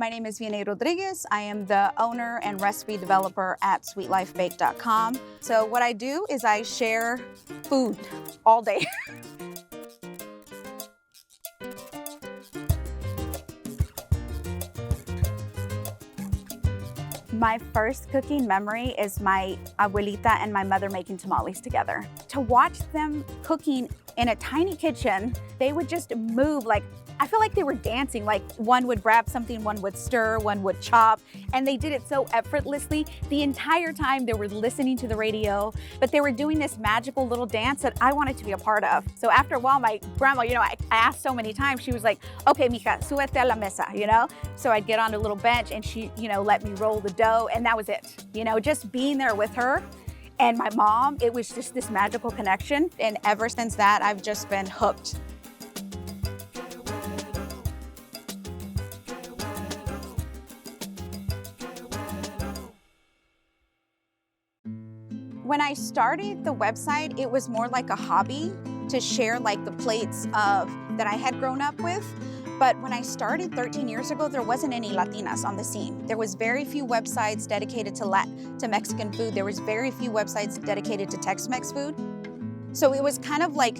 My name is Vianney Rodriguez. I am the owner and recipe developer at sweetlifebake.com. So what I do is I share food all day. My first cooking memory is my abuelita and my mother making tamales together. To watch them cooking in a tiny kitchen, they would just move like, I feel like they were dancing. Like one would grab something, one would stir, one would chop, and they did it so effortlessly. The entire time they were listening to the radio, but they were doing this magical little dance that I wanted to be a part of. So after a while, my grandma, I asked so many times, she was like, okay, mija, súbete a la mesa, So I'd get on a little bench and she, let me roll the dough, and that was it. Just being there with her and my mom, it was just this magical connection. And ever since that, I've just been hooked. When I started the website, it was more like a hobby to share like the plates that I had grown up with. But when I started 13 years ago, there wasn't any Latinas on the scene. There was very few websites dedicated to Mexican food. There was very few websites dedicated to Tex-Mex food. So it was kind of like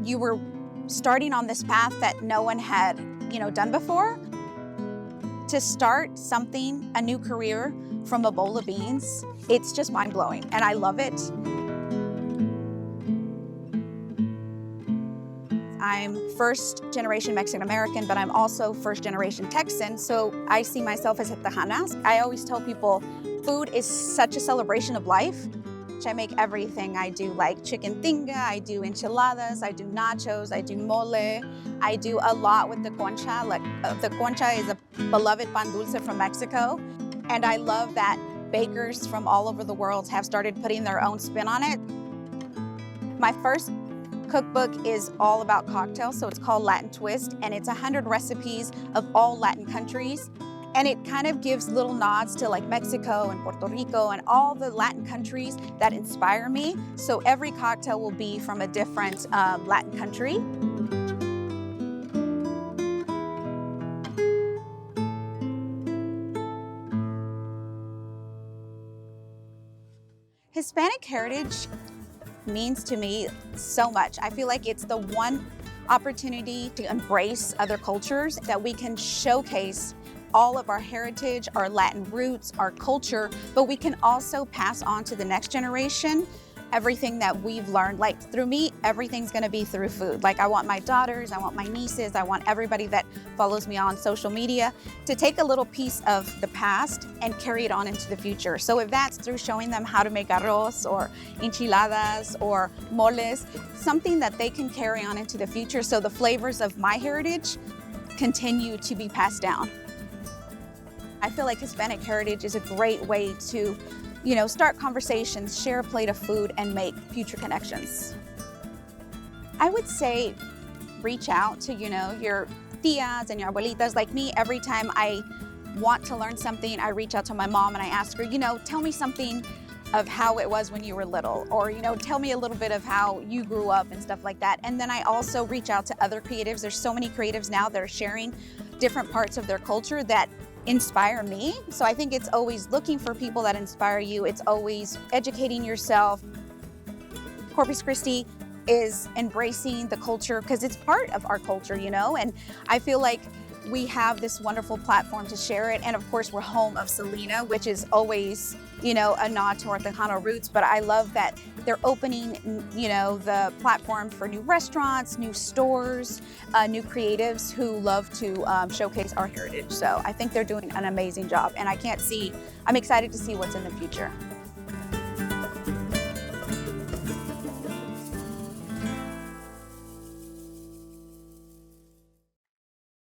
you were starting on this path that no one had, done before. To start something, a new career from a bowl of beans, it's just mind-blowing, and I love it. I'm first-generation Mexican-American, but I'm also first-generation Texan, so I see myself as a Tejanna. I always tell people, food is such a celebration of life. I make everything. I do like chicken tinga, I do enchiladas, I do nachos, I do mole. I do a lot with the concha. The concha is a beloved pan dulce from Mexico, and I love that bakers from all over the world have started putting their own spin on it. My first cookbook is all about cocktails, so it's called Latin Twist, and it's 100 recipes of all Latin countries. And it kind of gives little nods to like Mexico and Puerto Rico and all the Latin countries that inspire me. So every cocktail will be from a different Latin country. Hispanic heritage means to me so much. I feel like it's the one opportunity to embrace other cultures, that we can showcase all of our heritage, our Latin roots, our culture, but we can also pass on to the next generation everything that we've learned. Like through me, everything's gonna be through food. Like I want my daughters, I want my nieces, I want everybody that follows me on social media to take a little piece of the past and carry it on into the future. So if that's through showing them how to make arroz or enchiladas or moles, something that they can carry on into the future so the flavors of my heritage continue to be passed down. I feel like Hispanic heritage is a great way to, start conversations, share a plate of food, and make future connections. I would say reach out to, your tias and your abuelitas. Like me, every time I want to learn something, I reach out to my mom and I ask her, tell me something of how it was when you were little, or, tell me a little bit of how you grew up and stuff like that. And then I also reach out to other creatives. There's so many creatives now that are sharing different parts of their culture that inspire me. So I think it's always looking for people that inspire you. It's always educating yourself. Corpus Christi is embracing the culture because it's part of our culture, and I feel like we have this wonderful platform to share it. And of course, we're home of Selena, which is always, a nod to our Tejano roots. But I love that they're opening, the platform for new restaurants, new stores, new creatives who love to showcase our heritage. So I think they're doing an amazing job, and I'm excited to see what's in the future.